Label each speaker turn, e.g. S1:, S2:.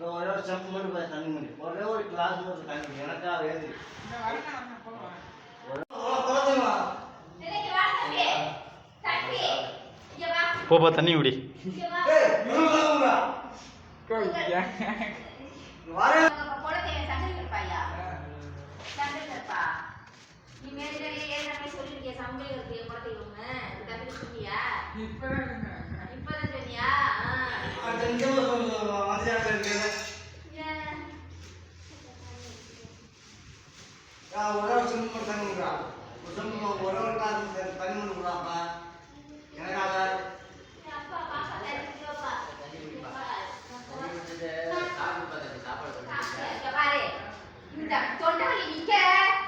S1: ஒரே ஒரு செம்பு மட்டும் தண்ணி மணி ஒரே ஒரு கிளாஸ் மட்டும் தண்ணி எனக்கா வேது
S2: போப்பா தண்ணி குடி.
S1: ஒரே ஒரு செம்பு மட்டும் தண்ணி விடுறா ஒரு செம்பு ஒரே ஒரு கிளாஸ் தண்ணி மட்டும் விடுறாப்பா எனக்காக
S3: தொண்டை